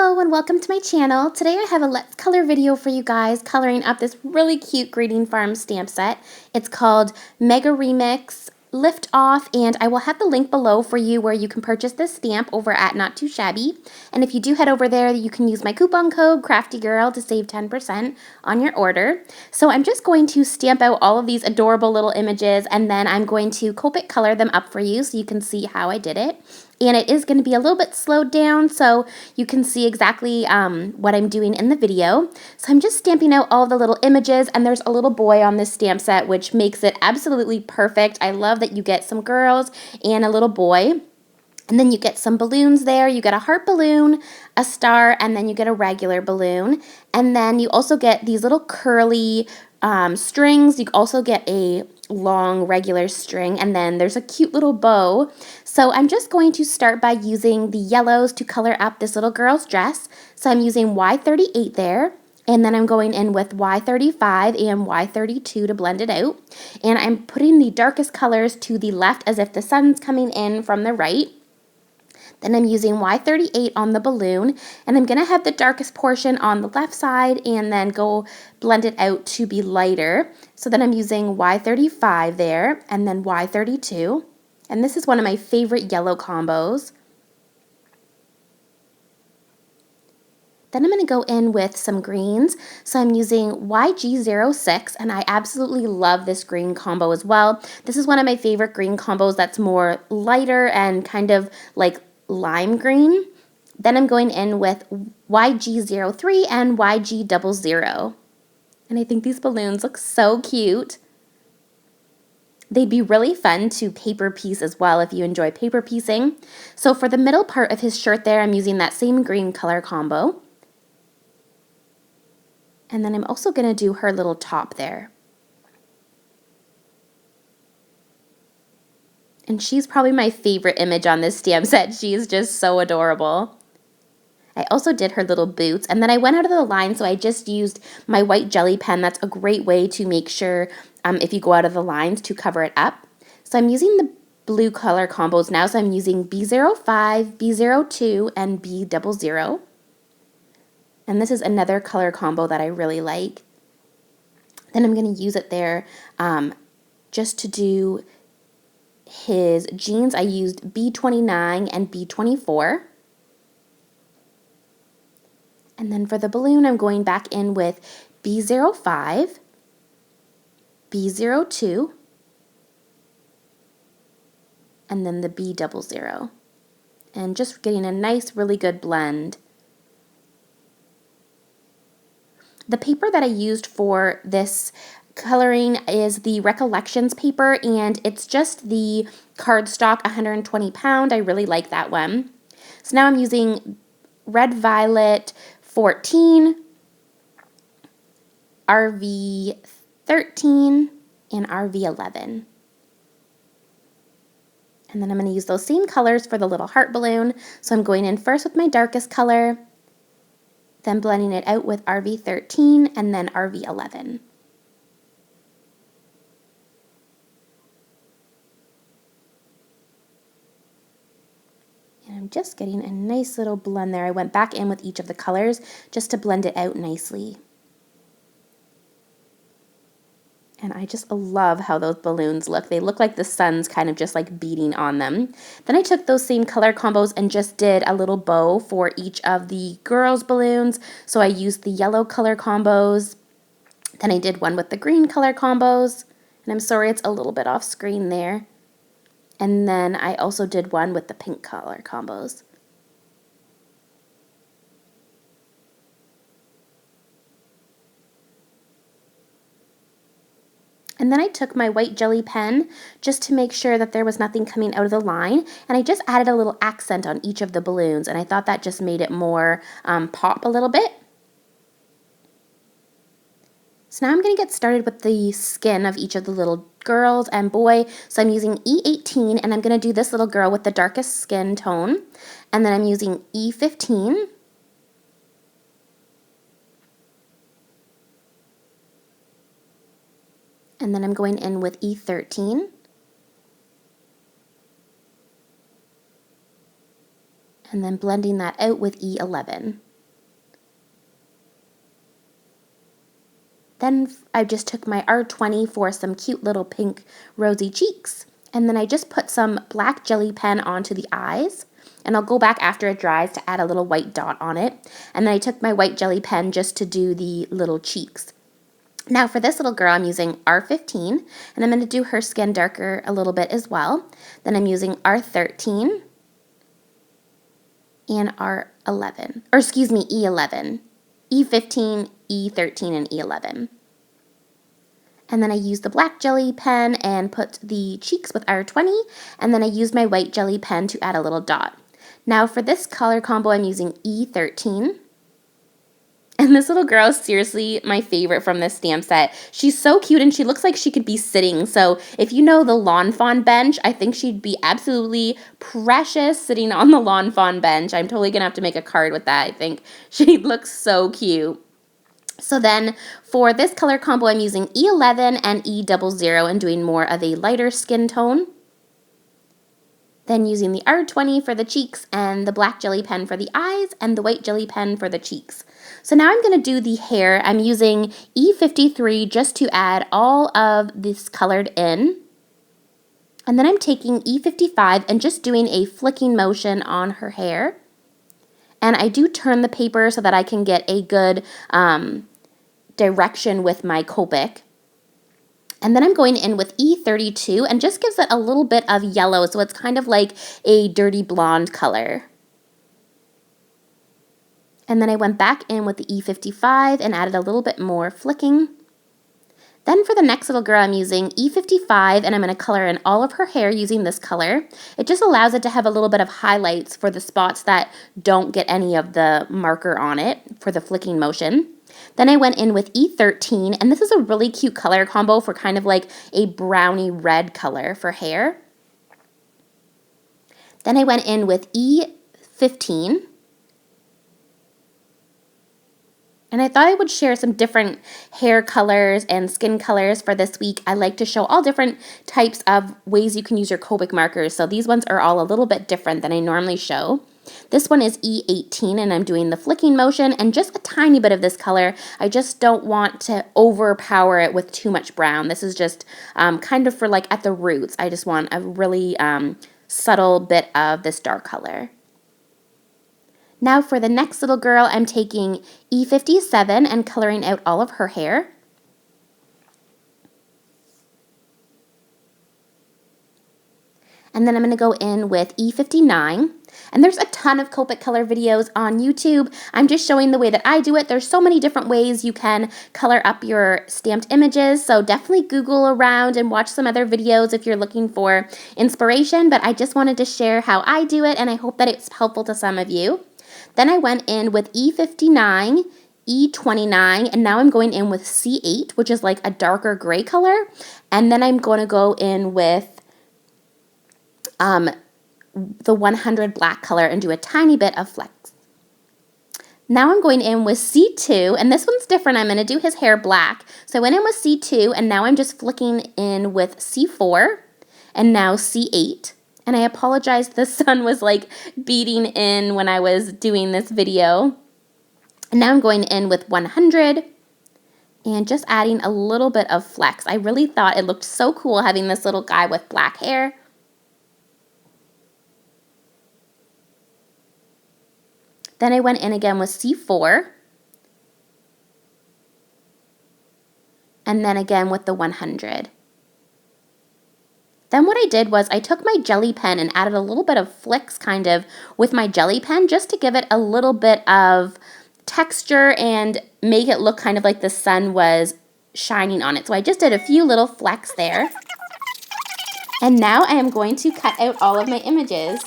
Hello and welcome to my channel. Today I have a Let's Color video for you guys coloring up this really cute GreetingFarm stamp set. It's called Mega Remix Lift Off, and I will have the link below for you where you can purchase this stamp over at Not2Shabby. And if you do head over there, you can use my coupon code CraftyGirl to save 10% on your order. So I'm just going to stamp out all of these adorable little images, and then I'm going to Copic color them up for you so you can see how I did it. And it is going to be a little bit slowed down so you can see exactly what I'm doing in the video. So I'm just stamping out all the little images, and there's a little boy on this stamp set, which makes it absolutely perfect. I love that you get some girls and a little boy. And then you get some balloons there. You get a heart balloon, a star, and then you get a regular balloon. And then you also get these little curly strings. You also get a long regular string, and then there's a cute little bow. So I'm just going to start by using the yellows to color up this little girl's dress. So I'm using Y38 there, and then I'm going in with Y35 and Y32 to blend it out. And I'm putting the darkest colors to the left as if the sun's coming in from the right. Then I'm using Y38 on the balloon, and I'm going to have the darkest portion on the left side and then go blend it out to be lighter. So then I'm using Y35 there and then Y32. And this is one of my favorite yellow combos. Then I'm going to go in with some greens. So I'm using YG06, and I absolutely love this green combo as well. This is one of my favorite green combos that's more lighter and kind of like lime green. Then I'm going in with YG03 and YG00. And I think these balloons look so cute. They'd be really fun to paper piece as well if you enjoy paper piecing. So for the middle part of his shirt there, I'm using that same green color combo. And then I'm also going to do her little top there. And she's probably my favorite image on this stamp set. She is just so adorable. I also did her little boots, and then I went out of the line, so I just used my white jelly pen. That's a great way to make sure if you go out of the lines to cover it up. So I'm using the blue color combos now, so I'm using B05, B02, and B00. And this is another color combo that I really like. Then I'm going to use it there just to do his jeans. I used B29 and B24. And then for the balloon, I'm going back in with B05, B02, and then the B00. And just getting a nice, really good blend. The paper that I used for this coloring is the Recollections paper, and it's just the cardstock 120 pound. I really like that one. So now I'm using Red Violet 14, RV 13, and RV 11. And then I'm going to use those same colors for the little heart balloon. So I'm going in first with my darkest color, then blending it out with RV 13 and then RV 11. And I'm just getting a nice little blend there. I went back in with each of the colors just to blend it out nicely. And I just love how those balloons look. They look like the sun's kind of just like beating on them. Then I took those same color combos and just did a little bow for each of the girls' balloons. So I used the yellow color combos. Then I did one with the green color combos. And I'm sorry it's a little bit off screen there. And then I also did one with the pink color combos. And then I took my white jelly pen just to make sure that there was nothing coming out of the line, and I just added a little accent on each of the balloons, and I thought that just made it more pop a little bit. So now I'm going to get started with the skin of each of the little girls and boy. So I'm using E18, and I'm going to do this little girl with the darkest skin tone, and then I'm using E15. And then I'm going in with E13. And then blending that out with E11. Then I just took my R20 for some cute little pink rosy cheeks. And then I just put some black jelly pen onto the eyes. And I'll go back after it dries to add a little white dot on it. And then I took my white jelly pen just to do the little cheeks. Now for this little girl, I'm using R15, and I'm going to do her skin darker a little bit as well. Then I'm using R13 and R11, or excuse me, E11. E15, E13, and E11. And then I used the black jelly pen and put the cheeks with R20, and then I used my white jelly pen to add a little dot. Now for this color combo, I'm using E13. And this little girl is seriously my favorite from this stamp set. She's so cute and she looks like she could be sitting. So if you know the lawn fawn bench, I think she'd be absolutely precious sitting on the lawn fawn bench. I'm totally going to have to make a card with that. I think she looks so cute. So then for this color combo, I'm using E11 and E00 and doing more of a lighter skin tone. Then using the R20 for the cheeks and the black jelly pen for the eyes and the white jelly pen for the cheeks. So now I'm going to do the hair. I'm using E53 just to add all of this colored in. And then I'm taking E55 and just doing a flicking motion on her hair. And I do turn the paper so that I can get a good direction with my Copic. And then I'm going in with E32 and just gives it a little bit of yellow, so it's kind of like a dirty blonde color. And then I went back in with the E55 and added a little bit more flicking. Then for the next little girl, I'm using E55 and I'm going to color in all of her hair using this color. It just allows it to have a little bit of highlights for the spots that don't get any of the marker on it for the flicking motion. Then I went in with E13, and this is a really cute color combo for kind of like a brownie red color for hair. Then I went in with E15. And I thought I would share some different hair colors and skin colors for this week. I like to show all different types of ways you can use your Copic markers. So these ones are all a little bit different than I normally show. This one is E18 and I'm doing the flicking motion and just a tiny bit of this color. I just don't want to overpower it with too much brown. This is just kind of for like at the roots. I just want a really subtle bit of this dark color. Now for the next little girl, I'm taking E57 and coloring out all of her hair. And then I'm going to go in with E59. And there's a ton of Copic color videos on YouTube. I'm just showing the way that I do it. There's so many different ways you can color up your stamped images. So definitely Google around and watch some other videos if you're looking for inspiration. But I just wanted to share how I do it, and I hope that it's helpful to some of you. Then I went in with E59, E29, and now I'm going in with C8, which is like a darker gray color. And then I'm going to go in with the 100 black color and do a tiny bit of flex. Now I'm going in with C2, and this one's different. I'm going to do his hair black. So I went in with C2, and now I'm just flicking in with C4, and now C8. And I apologize, the sun was like beating in when I was doing this video. And now I'm going in with 100 and just adding a little bit of flex. I really thought it looked so cool having this little guy with black hair. Then I went in again with C4. And then again with the 100. Then what I did was I took my jelly pen and added a little bit of flicks kind of with my jelly pen just to give it a little bit of texture and make it look kind of like the sun was shining on it. So I just did a few little flecks there. And now I am going to cut out all of my images.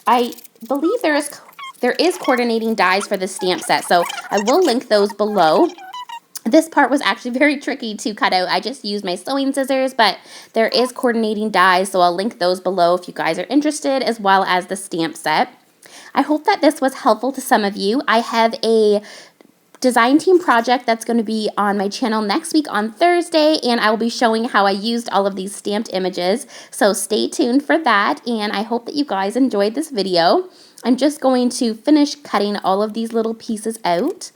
I believe there is coordinating dies for this stamp set, so I will link those below. This part was actually very tricky to cut out. I just used my sewing scissors, but there is coordinating dies, so I'll link those below if you guys are interested, as well as the stamp set. I hope that this was helpful to some of you. I have a design team project that's going to be on my channel next week on Thursday, and I will be showing how I used all of these stamped images, so stay tuned for that, and I hope that you guys enjoyed this video. I'm just going to finish cutting all of these little pieces out.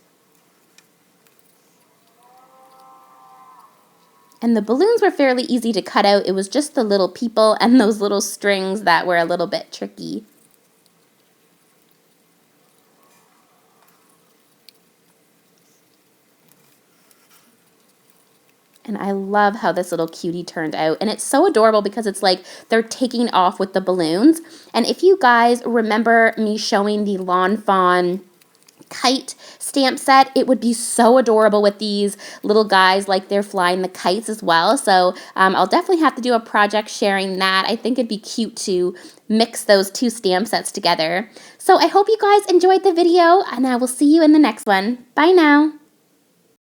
And the balloons were fairly easy to cut out. It was just the little people and those little strings that were a little bit tricky. And I love how this little cutie turned out. And it's so adorable because it's like they're taking off with the balloons. And if you guys remember me showing the Lawn Fawn kite stamp set, it would be so adorable with these little guys like they're flying the kites as well. So I'll definitely have to do a project sharing that. I think it'd be cute to mix those two stamp sets together. So I hope you guys enjoyed the video, and I will see you in the next one. Bye now.